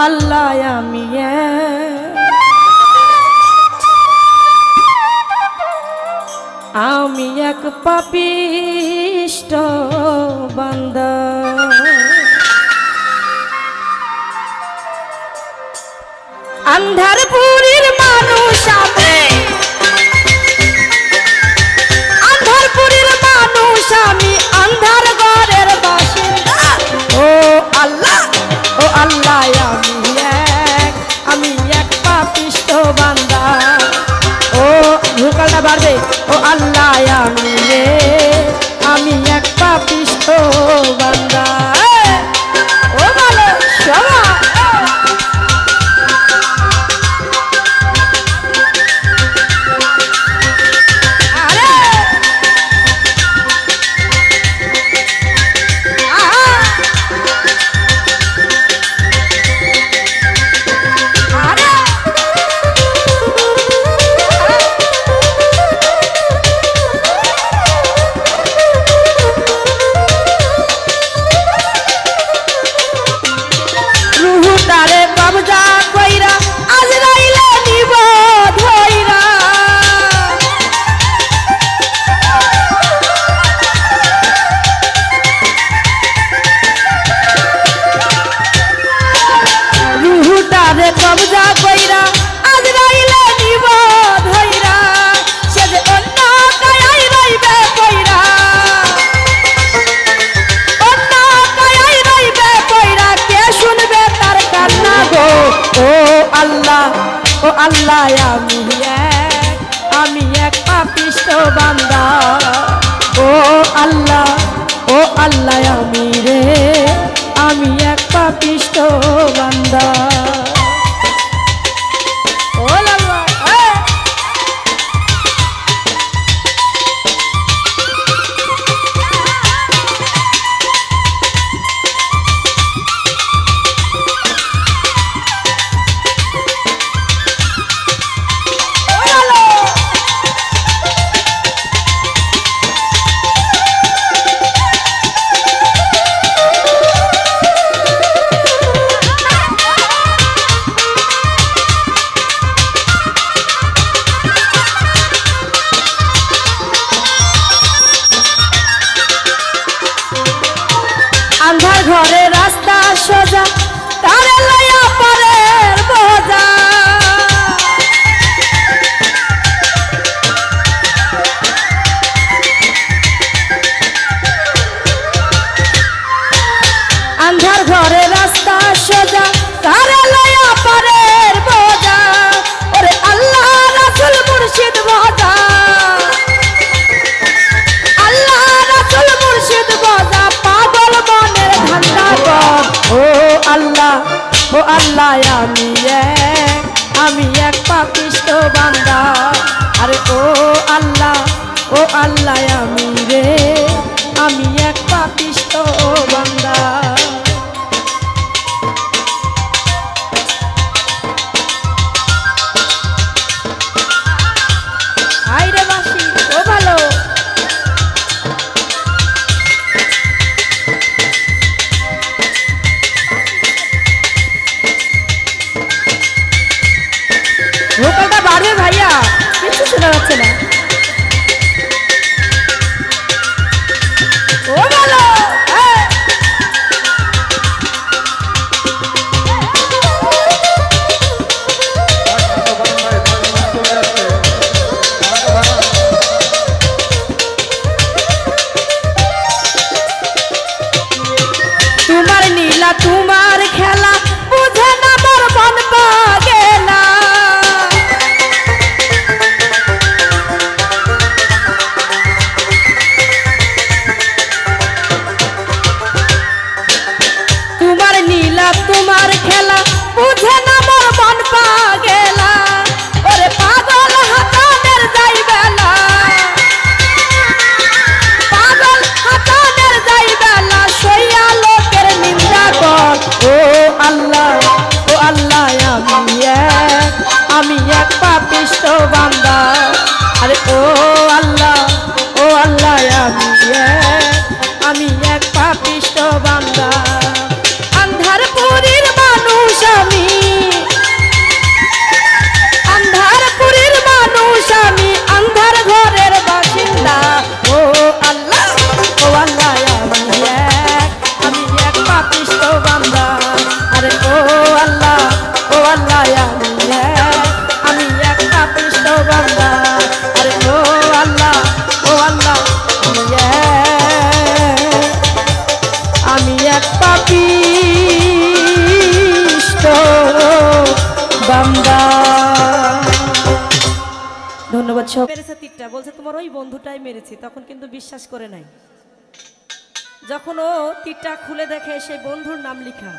আল্লাহ আমি এক পাপিষ্ট বান্দা। আন্ধারপুরীর মানুষ আমি, আন্ধারপুরীর মানুষ আমি, আন্ধার ঘরের বাসিন্দা। ও আল্লাহ আমি এক পাপিষ্ট বান্দা। ও ভুকালটা বাড়বে। ও আল্লাহ আমি এক পাপিষ্ট বান্দা। ও ভালো সবাই কবজা কইরা আজরাইলে নিব ধইরা, সে যে অন্য কায়াই রইবে কইরা, অন্য কায়াই রইবে কইরা, কে শুনবে তার কান্না গো। ও আল্লাহ আমি এক পাপিষ্ট বান্দা। ও আল্লাহ আমি এক পাপিষ্ট বান্দা। আন্ধার ঘরে রাস্তা সোজা, তারে লইয়া পরের বোঝা। আন্ধার ঘরে রাস্তা সোজা, তারে লইয়া পরের বোঝা। ওরে আল্লাহ রাসূল মুর্শিদ বোঝা, আল্লাহ রাসূল মুর্শিদ বোঝা, পাগল মনের ধান্দা কর। ও আল্লাহ আমি এক পাপিষ্ট বান্দা। আরে ও আল্লাহ আমি এক পাপিষ্ট বান্দা। আইরে বাসি ও ভালো। ভোকালটা বাড়বে ভাইয়া, কিছু শোনা যাচ্ছে না। ও ভালো তোমার নীলা তোমার খেলা বুঝে না মোর মন পাগেলা। তোমার নীলা তোমার খেলা বুঝে না মোর মন পাগেলা। ওরে পাগল হাতানের যাইবেলা, পাগল হাতানের যাইবেলা, সইয়া লোকের নিন্দা কর। ও আল্লাহ আমি এক পাপিষ্ট বান্দা। আরে ও আল্লাহ আমি এক পাপিষ্ট বান্দা। আন্ধারপুরীর মানুষ আমি, পাপিষ্ট বান্দা। ধন্যবাদ। সব মেরেছে তীরটা, বলছে তোমার ওই বন্ধুটাই মেরেছি। তখন কিন্তু বিশ্বাস করে নাই। যখন ও তীরটা খুলে দেখে সেই বন্ধুর নাম লেখা,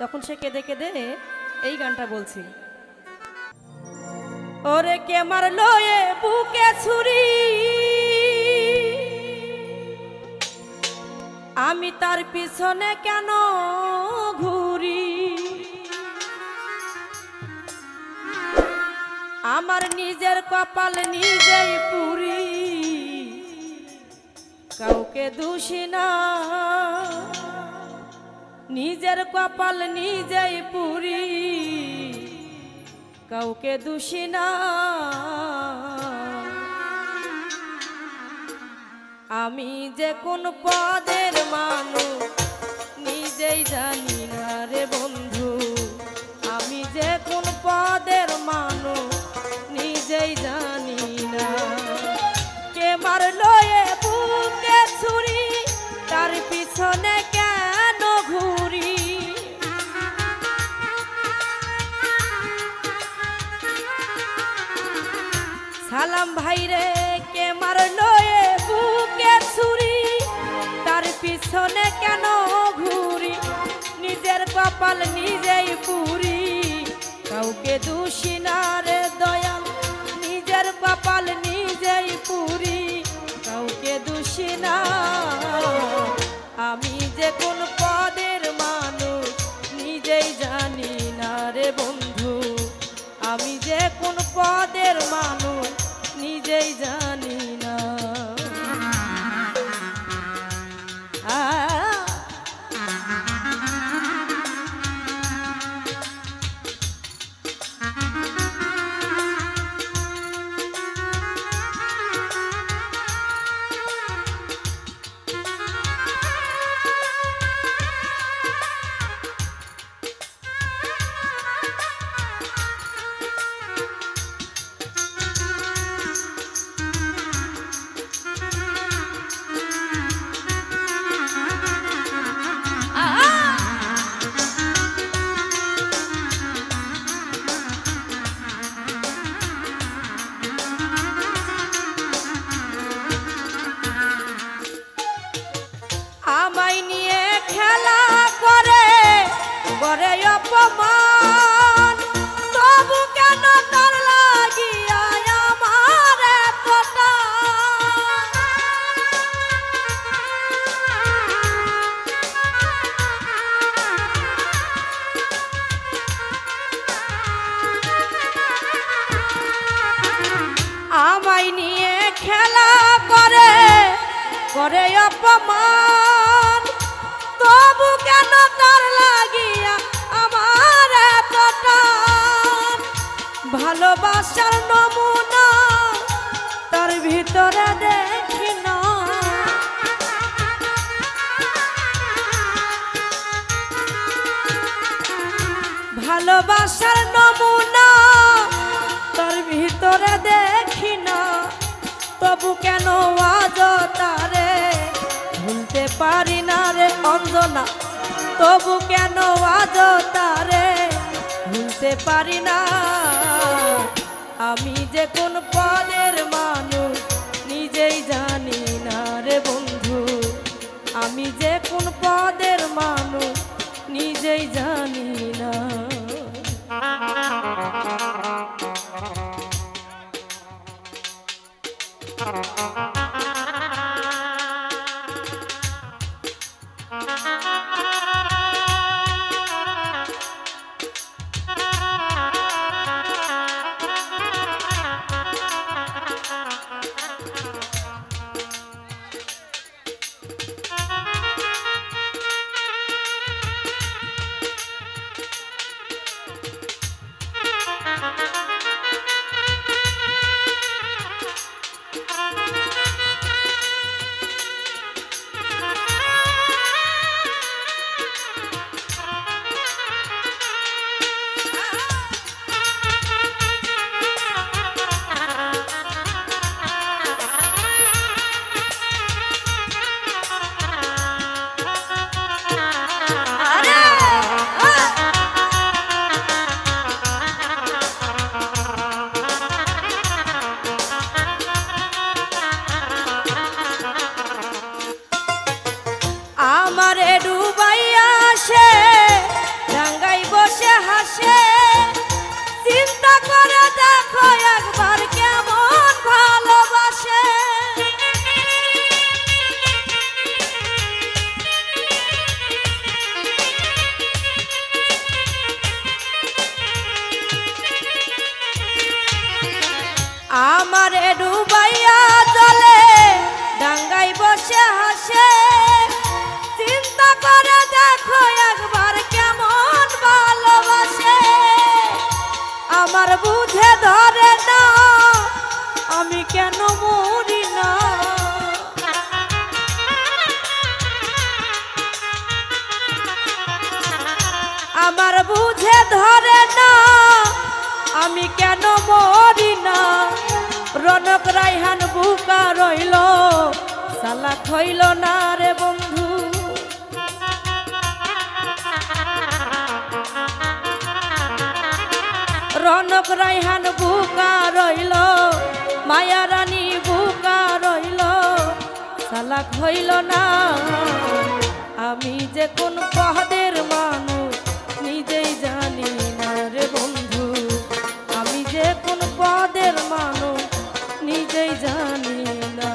তখন সে কেঁদে কেঁদে এই গানটা বলছি। ওরে কে মারলো এ বুকে ছুরি, আমি তার পিছনে কেন ঘুরি, আমার নিজের কপাল নিজেই পুরি, কাউকে দোষী না, নিজের কপাল নিজেই পুরি, কাউকে দোষী না। আমি যে কোন পদের মানুষ নিজেই জানি না রে বন্ধু, আমি যে কোন পদের মানুষ নিজেই জানি না। কে মারলো এ বুকে ছুরি, তার পিছনে কেন ঘুরি, সালাম ভাইরে কে মারলো এ বুকে ছুরি, তার পিছনে কেন ঘুরি, নিজের কপাল নিজেই পুরি, কাউকে দোষী না রে দয়াল, নিজের কপাল নিজেই পুরি, কাউকে দোষী না। আমি যে কোন পদের মানুষ নিজেই জানি না রে বন্ধু, আমি যে কোন পদের মানুষ নিজেই জানি না। আমায় নিয়ে খেলা করে করে অপমান, তবু কেন তার লাগিয়া আমার এতটা, আমায় নিয়ে খেলা করে করে অপমান, তবু কেন তার লাগিয়া আমার এতটা, ভালোবাসার নমুনা তার ভিতরে দেখি না, ভালোবাসার নমুনা তার ভিতরে দেখি না, তবু কেন আজ তারে ভুলতে পারি না রে অঞ্জনা, তবু কেন আজ তারে ভুলতে পারি না। আমি যে কোন পদের মানুষ নিজেই জানি না রে বন্ধু, আমি যে কোন পদের মানুষ নিজেই জানি না। আমারে ডুবাইয়া আসে ডাঙ্গাই বসে হাসে চিন্তা করে দেখো একবার কেমন ভালোবাসে আমারে ডুবাইয়া জলে ডাঙ্গাই বসে হাসে চিন্তা করে দেখো একবার কেমন ভালোবাসে আমার বুঝে ধরে না আমি কেন মরি না আমার বুঝে ধরে না আমি কেন মরি না রনক রাইহান বুকা রইল সালাক হইল না রে বন্ধু রনক রাইহান বুকা রইল মায়া রানী বুকা রইল সালাক হইল না আমি যে কোন পদের মানুষ নিজেই জানি না রে বন্ধু আমি যে কোন পদের মানুষ নিজেই জানি না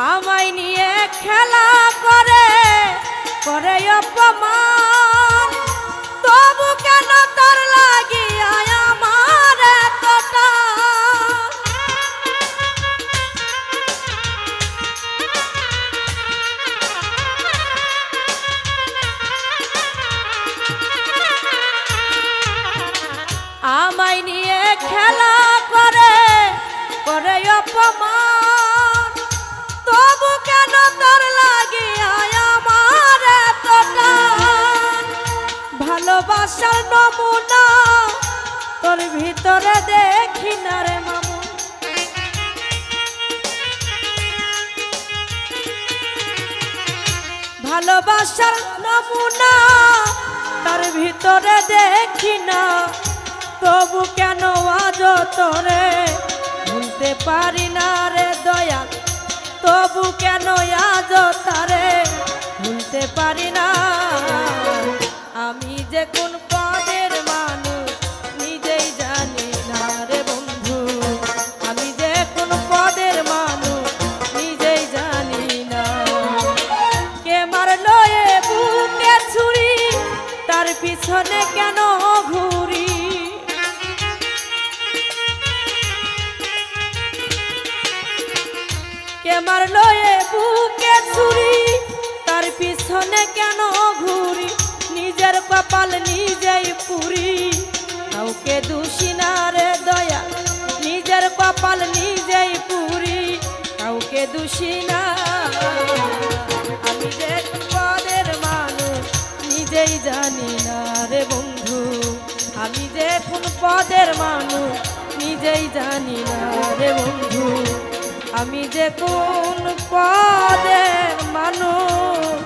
আমায় নিয়ে খেলা করে করে অপমান তবু কেন তার লাগিয়া আমার এতটা আমায় নিয়ে খেলা করে করে অপমান তবু কেন তার লাগিয়া আমার এতটা ভালোবাসার নমুনা তোর ভিতরে দেখি না রে মামু ভালোবাসার নমুনা তার ভিতরে দেখি না তবু কেন আজ তোরে ভুলতে পারি না রে দয়া তবু কেন আজ তারে ভুলতে পারি না আমি যে কোন পদের মানুষ নিজেই জানি না রে বন্ধু আমি যে কোন পদের মানুষ নিজেই জানি না কে মারলো এ বুকে ছুরি তার পিছনে কেন ঘুরি কে মারলো এ বুকে ছুরি তার পিছনে কেন ঘুরি নিজের কপাল নিজেই পুরি কাউকে দোষী না রে দয়া নিজের কপাল নিজেই পুরি কাউকে দোষী না আমি যে পদের মানুষ নিজেই জানি না রে বন্ধু আমি যে কোন পদের মানুষ নিজেই জানি না রে বন্ধু আমি যে কোন পদের মানুষ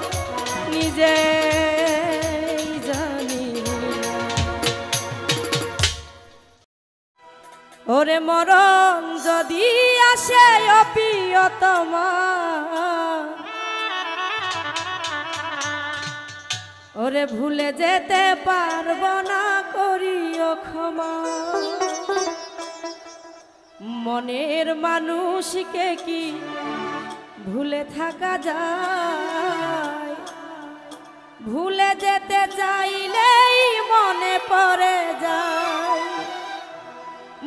নিজেই জানি না ওরে মরণ যদি আসে অপিয়তমা ওরে ভুলে যেতে পারবো না করিও ক্ষমা মনের মানুষকে কি ভুলে থাকা যায় ভুলে যেতে চাইলেই মনে পড়ে যায়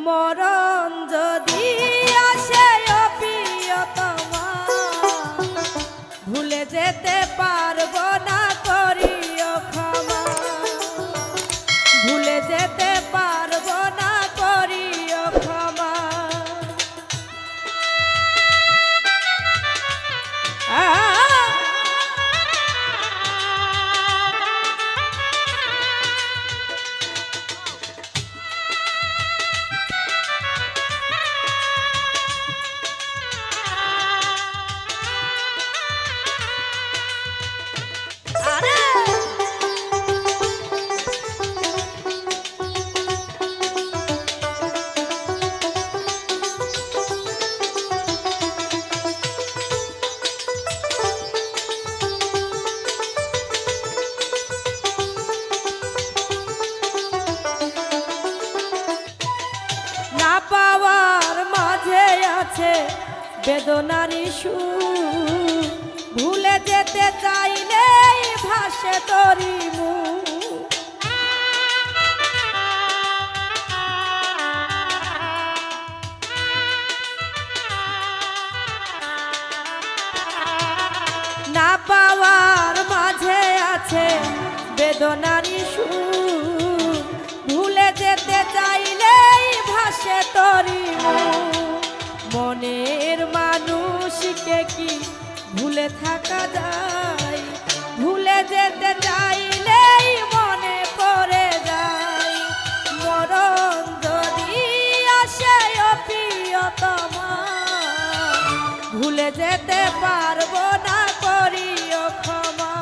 মরণ যদি আসে অপিয়তমা ভুলে যেতে পারবো না করিও ক্ষমা বেদনারি সুর, ভুলে যেতে চাইলে ভাসে তোরি মুখ। না পাওয়ার মাঝে আছে বেদনারি সুর, ভুলে যেতে চাইলেই ভাসে তোরি মুখ। মনের মানুষকে কি ভুলে থাকা যায়? ভুলে যেতে চাইলেই মনে পড়ে যায়। মরণ যদি আসে ও প্রিয়তমা, ভুলে যেতে পারবো না, করিও ক্ষমা।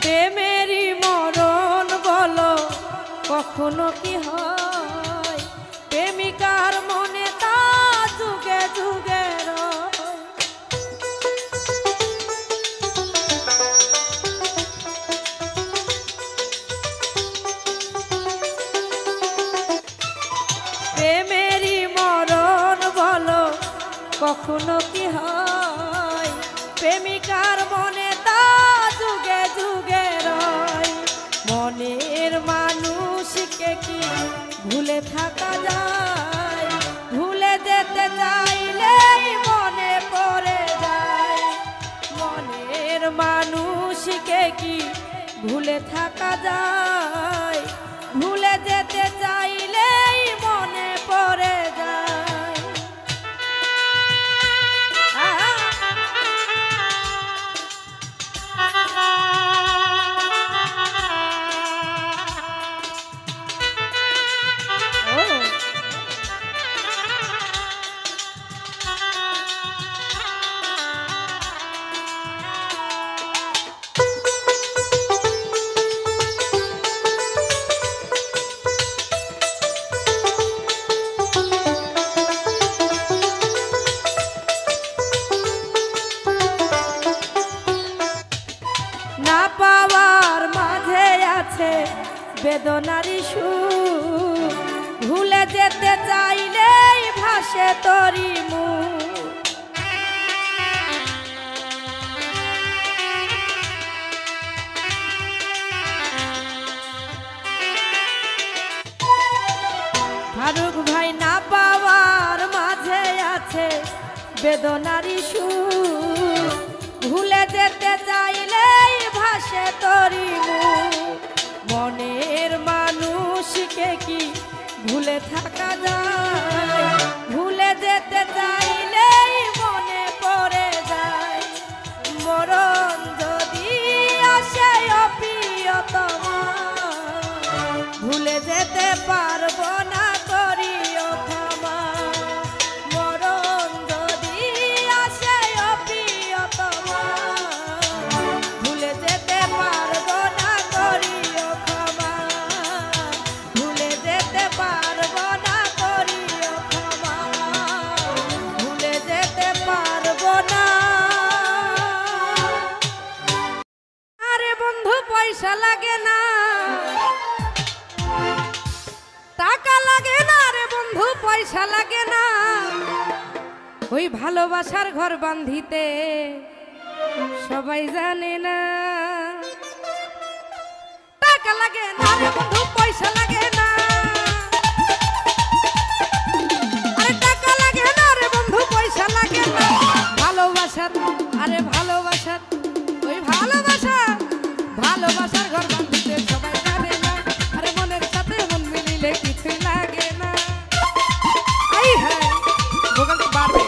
প্রেমেরই মরণ বলো কখনো কি হয়? প্রেমিকার মনে তা যুগে যুগে রয়। প্রেমেরই মরণ বলো কখনো কি হয়? প্রেমিকার মনে তা যুগে যুগে রয়। মনের মানুষকে কি ভুলে থাকা যায়? ভুলে যেতে চাইলেই মনে পড়ে যায়। মনের মানুষকে কি ভুলে থাকা যায়? ভুলে যেতে চাইলেই মনে পড়ে যায়। না পাওয়ার মাঝে আছে বেদনারি সুর, ভুলে যেতে চাইলেই ভাসে তোরি মুখ। ফারুক ভাই না পাওয়ার মাঝে আছে বেদনারি সুর, ভুলে যেতে চাইলেই ভাসে তোরি মুখ। মনের মানুষকে কি ভুলে থাকা যায়? ভুলে যেতে চাইলেই মনে পড়ে যায়। মরণ যদি আসে ও প্রিয়তমা, ভুলে যেতে পারবো না, করিও ক্ষমা। মরণ যদি আসে ও প্রিয়তমা, ভুলে যেতে পারবো না, করিও ক্ষমা। ভুলে যেতে পারবো না, করিও ক্ষমা। ভুলে যেতে পারবো না। আরে বন্ধু পয়সা লাগে না, টাকা লাগে না রে বন্ধু, পয়সা লাগে না ওই ভালোবাসার ঘর বাঁধিতে। সবাই জানে না টাকা লাগে না রে বন্ধু, পয়সা লাগে না। আরে টাকা লাগে না রে বন্ধু, পয়সা লাগে না। ভালোবাসা আরে ভালোবাসা, ওই ভালোবাসা ভালোবাসার ঘর বাঁধিতে সবাই জানে না। আরে মনের সাথে মন মিলিলে কিছুই লাগে না। এই হ্যাঁ ভোগাল তো বাড়বে।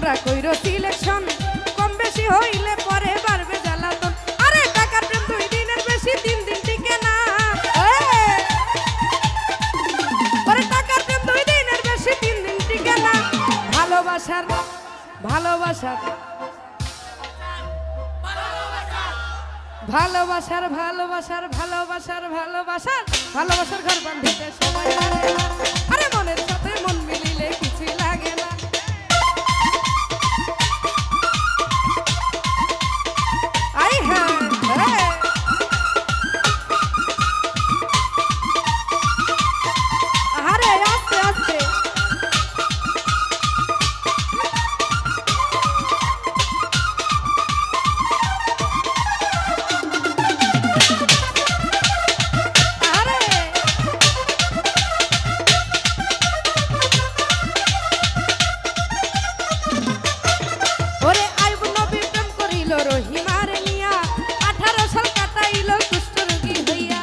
তোমরা কইরো সিলেকশন, কম বেশি হইলে পরে বাড়বে জ্বালাতন। আরে টাকার প্রেম 2 দিনের বেশি 3 দিন টিকে না। ওরে টাকার প্রেম 2 দিনের বেশি 3 দিন টিকে না। ভালোবাসার ভালোবাসার ভালোবাসার ভালোবাসার ভালোবাসার ভালোবাসার ভালোবাসার ঘর বাঁধিতে সবাই জানে না। আরে মনের সাথে মন মিলিলে কিছুই লাগে না। আই হ্যাঁ আরে আস্তে আস্তে রহিমারে নিয়া 18 সাল কাটাইল কুষ্ঠ রোগী হইয়া।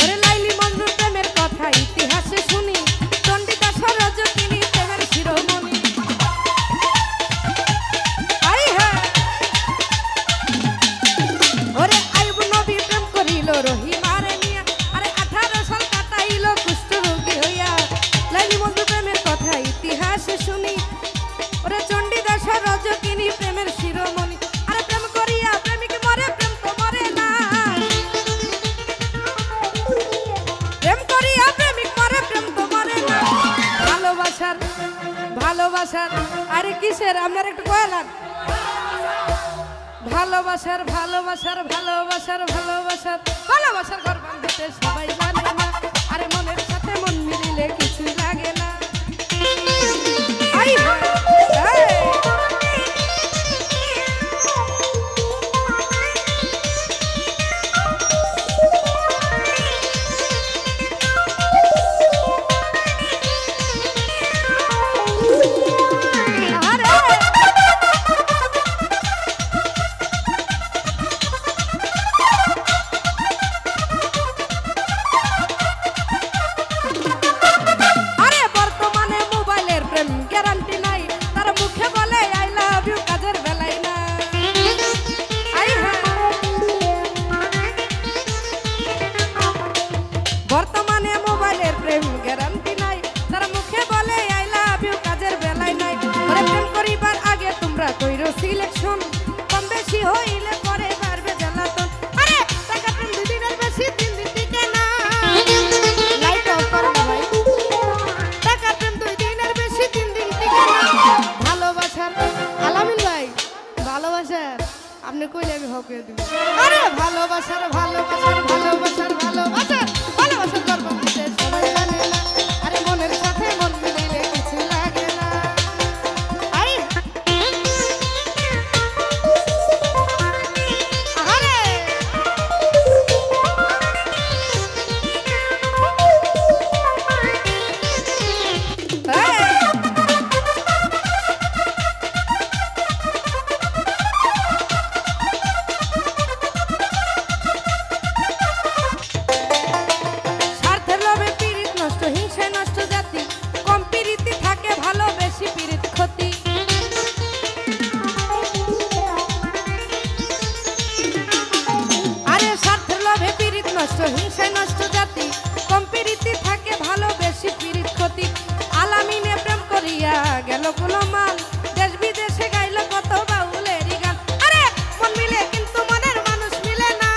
ওরে লাইলি মজনু প্রেমের কথা ইতিহাসে শুনি, চন্ডিদাস রজকিনী প্রেমের শিরোমণি। আই হ্যাঁ ওরে আইব নবী প্রেম করিল রহিমারে নিয়া। আরে 18 সাল কাটাইল কুষ্ঠ রোগী হইয়া। লাইলি মজনু প্রেমের কথা ইতিহাসে শুনি, ওরে চন্ডিদাস রজকিনী প্রেমের শিরোমণি। আরে প্রেম করিয়া প্রেমিক মরে, প্রেম তো মরে না। প্রেম করিয়া প্রেমিক মরে, প্রেম তো মরে না। ভালোবাসার ভালোবাসার আরে কিসের আপনার একটু কয়লান। ভালোবাসার ভালোবাসার ভালোবাসার ভালোবাসার ভালোবাসার ঘর বাঁধিতে সবাই জানে না। আরে মনের সাথে মন মিলিলে কিছুই লাগে না। বর্তমানে মোবাইলের প্রেম গ্যারান্টি নাই, তার মুখে বলে আই লাভ ইউ কাজের বেলায় নাই। ওরে প্রেম করিবার আগে তোমরা কইরো সিলেকশন, কম বেশি হইলে পরে বাড়বে জ্বালাতন। আরে টাকা প্রেম 2 দিনের বেশি 3 দিন টিকে না। লাইট অফ করো না ভাই। টাকা প্রেম 2 দিনের বেশি 3 দিন টিকে না। ভালোবাসার আলামিন ভাই ভালোবাসার আপনি কইলে আমি হকে দিব। আরে ভালোবাসার ভালোবাসার ভালোবাসার ভালোবাসার ভালোবাসার ঘর বাঁধিতে সবাই জানে না। আরে মনের সাথে মন মিলিলে কিছু লাগে না। আই আরে নষ্ট হিংসায় নষ্ট জাতি, কম প্রীতি থাকে ভালো বেশি পীড়িত ক্ষতি। আলামিনে প্রেম করিয়া গেল গুলমান, দেশ বিদেশে গাইল কত বাউলেরই গান। আরে মন মিলে কিন্তু মনের মানুষ মিলে না।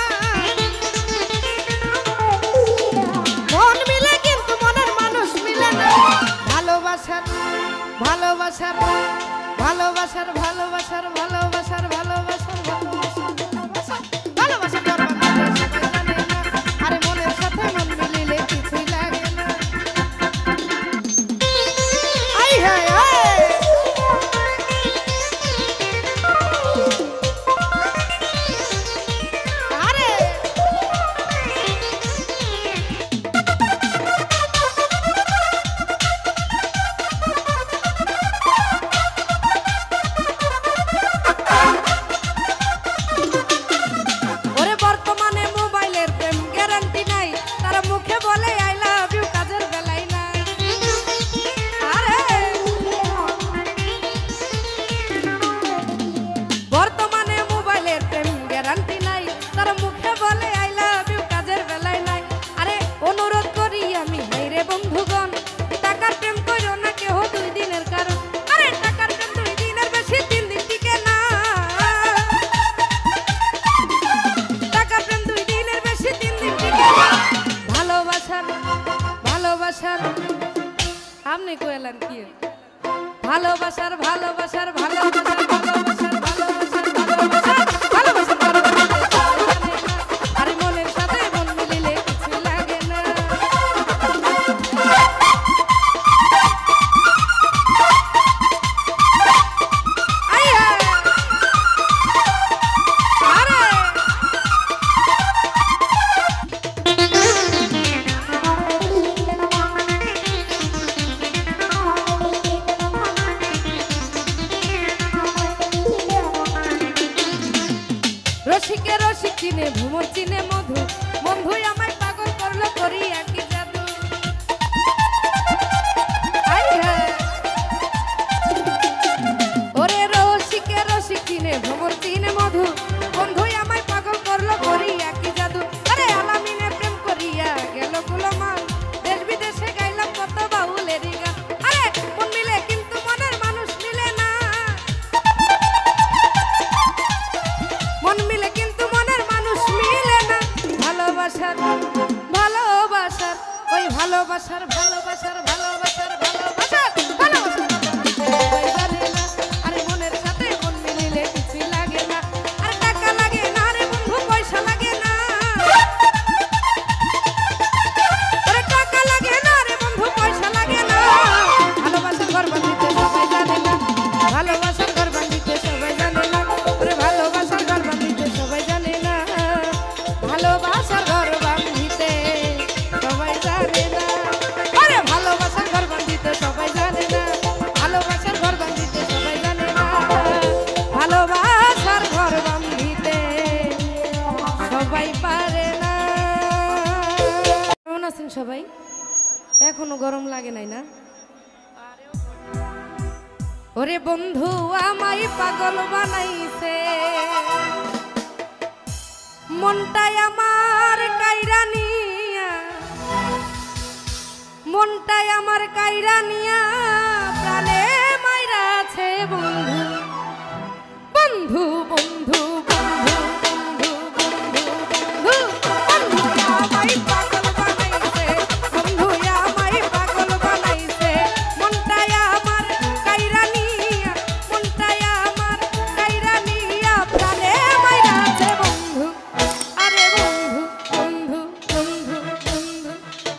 মন মিলে কিন্তু মনের মানুষ মিলে না। ভালোবাসার ভালোবাসার ভালোবাসার ভালোবাসার ভালোবাসার ভালোবাসার ভালোবাসার ভালোবাসার আরে মনের সাথে মন মিলিলে কিছুই লাগে না। আই হায় আরে ভালোবাসার আপনি কইলেন কি ভালোবাসার ভালোবাসার ভালোবাসার ভালোবাসার ভালোবাসার ভালোবাসার ভালোবাসার আর মনের সাথে মন মিলিলে কিছু লাগে না রসিকে রসিক চিনে ভ্রমর চিনে মধু বন্ধুই আমায় পাগল করলো করি একই জাদু ওরে রসিকে রসিক চিনে ভ্রমর চিনে মধু বন্ধুই আমায় পাগল করলো করি একই জাদু আরে আলামিনে প্রেম করিয়া গেল গুলমান দেশ বিদেশে গাইলাম কত বাউলেরই গান আরে মন মিলে কিন্তু মনের মানুষ মিলে না মন মিলে কিন্তু মনের মানুষ মিলে না ভালোবাসার ভালোবাসার ওই ভালোবাসার ভালোবাসার ভালোবাসার ভালোবাসার ভালোবাসার জানে না আরে মনের সাথে মন মিলিলে কিছু লাগে না আর টাকা লাগে না রে বন্ধু পয়সা লাগে না আরে টাকা লাগে না রে বন্ধু পয়সা লাগে না ভালোবাসার ঘর বাঁধিতে সবাই জানে না ভালোবাসার ঘর বাঁধিতে সবাই জানে না ওরে ভালোবাসার ঘর বাঁধিতে সবাই জানে না ভালোবাসার ঘর বাঁধিতে সবাই জানে না আরে ভালোবাসার ঘর বাঁধিতে সবাই জানে না ভালোবাসার ঘর বাঁধিতে সবাই জানে না ভালোবাসার ঘর বাঁধিতে সবাই পারে না কেমন আছেন সবাই এখনো গরম লাগে নাই না ওরে বন্ধু আমায় পাগল বানাইছে মনটাই আমার কাইরা নিয়া মনটাই আমার কাইরা নিয়া প্রাণে মাইরা আছে বন্ধু বন্ধু বন্ধু বন্ধু বন্ধু বন্ধু বন্ধু বন্ধু আমায় পাগল বানাইছে বন্ধু আমায় পাগল বানাইছে মনটাই আমার কাইরা নিয়া মনটাই আমার কাইরা নিয়া প্রাণে মাইরা আছে বন্ধু আরে বন্ধু বন্ধু বন্ধু বন্ধু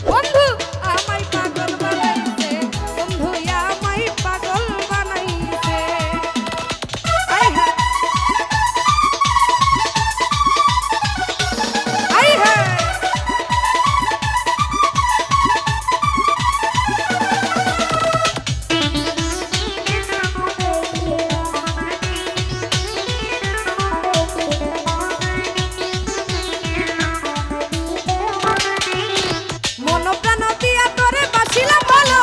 বন্ধু আমায় পাগল বানাইছে বন্ধু আমায় পাগল বানাইছে আই হ্যাঁ আই হ্যাঁ মন প্রাণ দিয়া তোরে বাসিলাম ভালো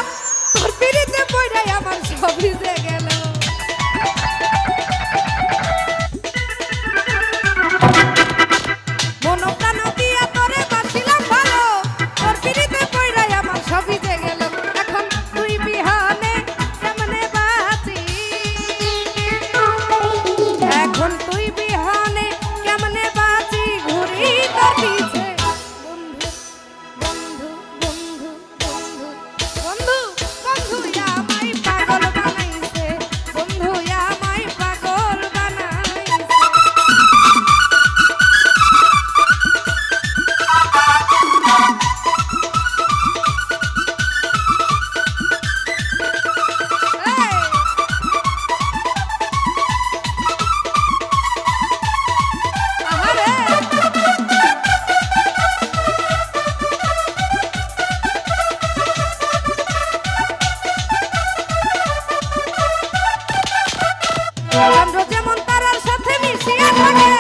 তোর পিড়িতে পড়াই আমার সব ভিজে গেল মন প্রাণ দিয়া তোরে বাসিলাম ভালো তোর পিড়িতে পড়াই আমার সব ভিজে গেল এখন তুই বিহানে কেমনে বাঁচি এখন তুই বিহানে কেমনে বাঁচি ঘুরি তোর পিছে বন্ধু বন্ধু বন্ধু বন্ধু বন্ধু বন্ধু আমায় পাগল বানাইছে বন্ধু আমায় পাগল বানাইছে আহারে চন্দ্র যেমন তারার সাথে মিশিয়া থাকে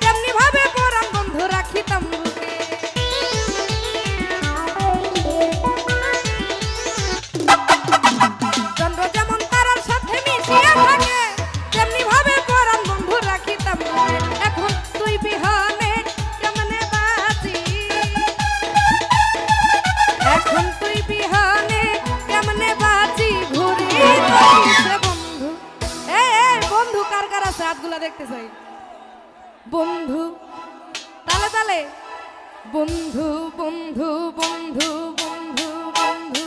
তেমনি ভাবে পরাণ বন্ধু রাখিতাম বুকে চন্দ্র যেমন তারার সাথে মিশিয়া থাকে তেমনি ভাবে পরাণ বন্ধু রাখিতাম বুকে এখন তুই বিহানে কেমনে বাঁচি এখন তুই বিহানে কেমনে বাঁচি ঘুরি তোর পিছে বন্ধু বন্ধু কার কার আছে হাতগুলা দেখতে চাই বন্ধু তালে তালে বন্ধু বন্ধু বন্ধু বন্ধু বন্ধু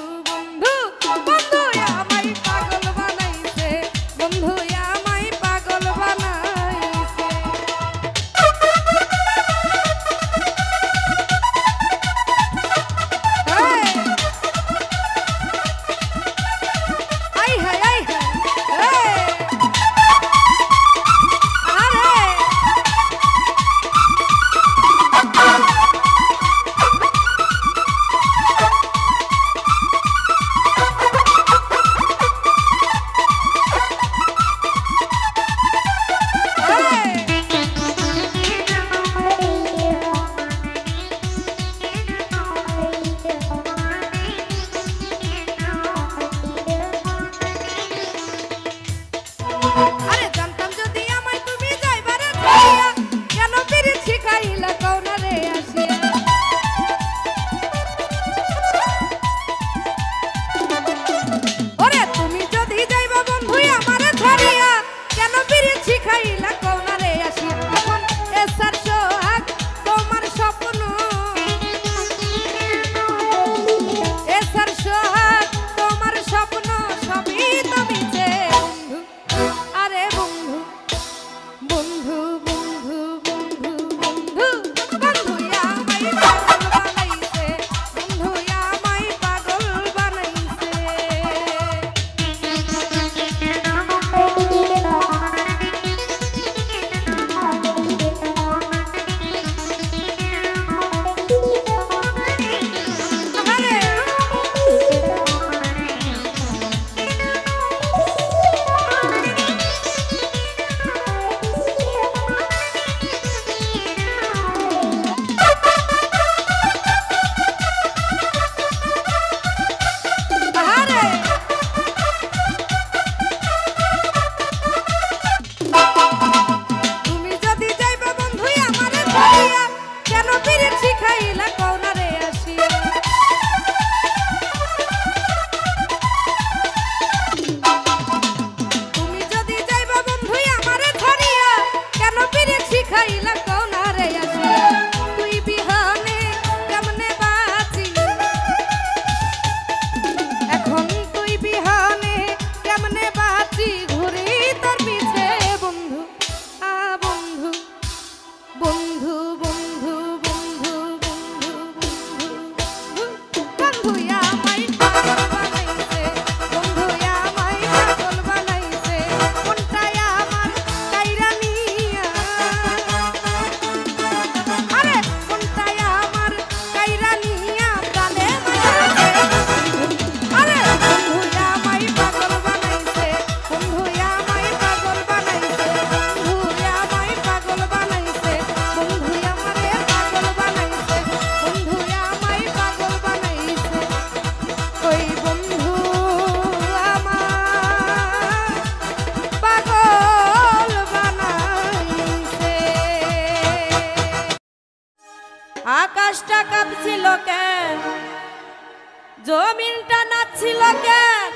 জমিনটা নাচছিল কেন,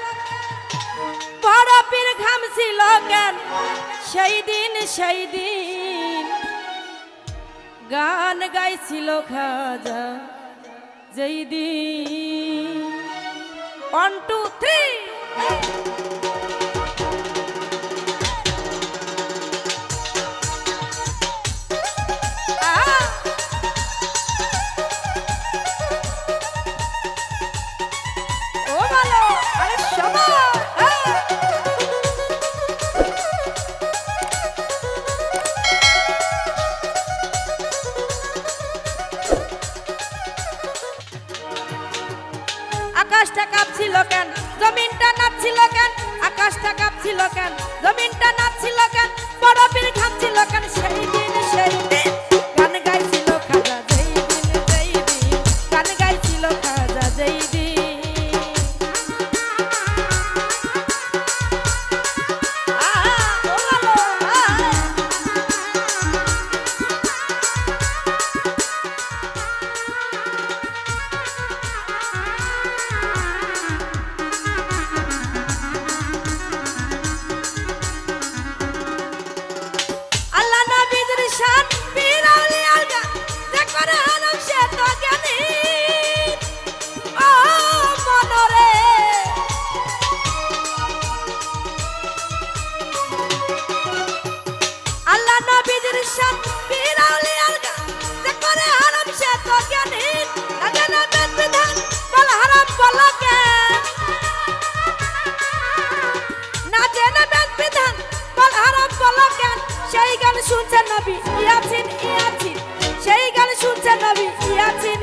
বরফের ঘাম ছিল কেন, সেই দিন গান গাইছিল খাজা যেই দিন। 1 2 3 আকাশটা কাঁপছিল কেন, জমিনটা নাচছিল কেন, আকাশটা কাঁপছিল কেন, জমিনটা নাচছিল কেন, বরফের ঘামছিল কেন, সেই দিন গান গাইছিল খাজা যেই দিন, গান গাইছিল খাজা যেই দিন। সেই গান শুনছেন নবী ইয়াসিন, সেই গান শুনছেন নবী ইয়াসিন।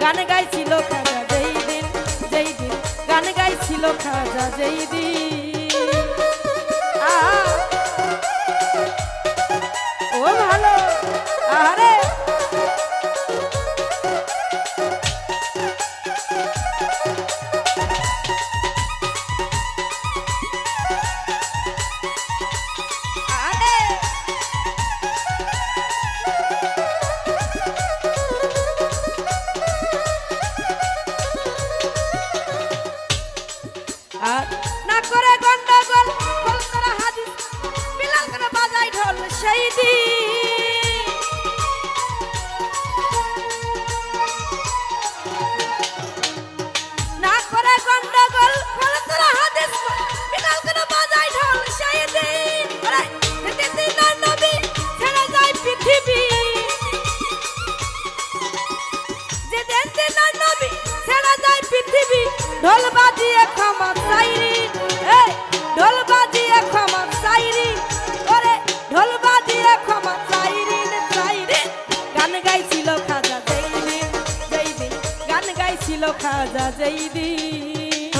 গান গাইছিল খাজা যেই দিন, গান গাইছিল খাজা যেই দিন। ও ভালো আরে না করে গন্ডগোল, খোল করে হাদিস, বিলাল করে বাজাই ঢোল সেই দিন। না করে গন্ডগোল, খোল করে হাদিস, বিলাল করে বাজাই ঢোল সেই দিন। দিন নবী ছেড়ে যায় পৃথিবী, যেদিন দিন নবী ছেড়ে যায় পৃথিবী, ঢোল বাজিয়ে ক্ষমা চাইরি, ঢোল বাজিয়ে ক্ষমা চাইরি, ওরে ঢোল বাজিয়ে ক্ষমা চাইরি। গান গাইছিল খাজা যেই দিন, গান গাইছিল খাজা যেই দিন।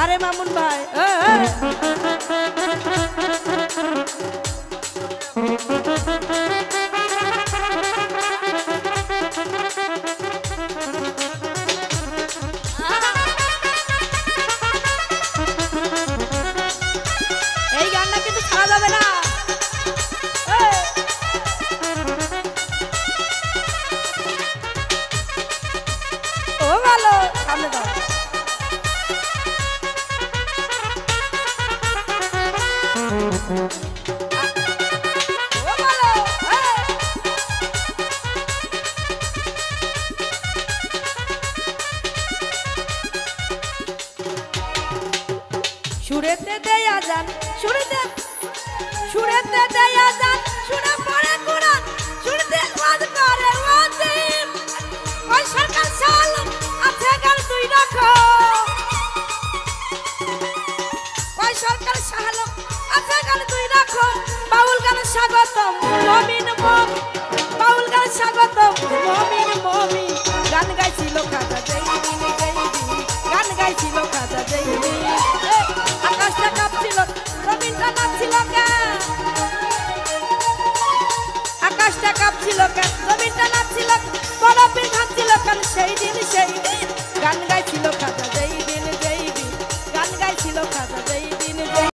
আরে মামুন ভাই এই গানটা কিন্তু ছাড়া যাবে না। ও ভালো সামনে দাও। ও ভালো সুরেতে দেয়া যান, সুরেতে দেয়া যান, শুনে পড়ে কোরআন, শুনতে ওয়াজ করে ওয়াজিব। ওই সরকার সালাম আছে গান দুই রকম, ওই সরকার সালাম আছে গান দুই রকম। বাউল গান স্বাগতম মমিন, বাউল গান স্বাগতম মমিন। গান গাইছিল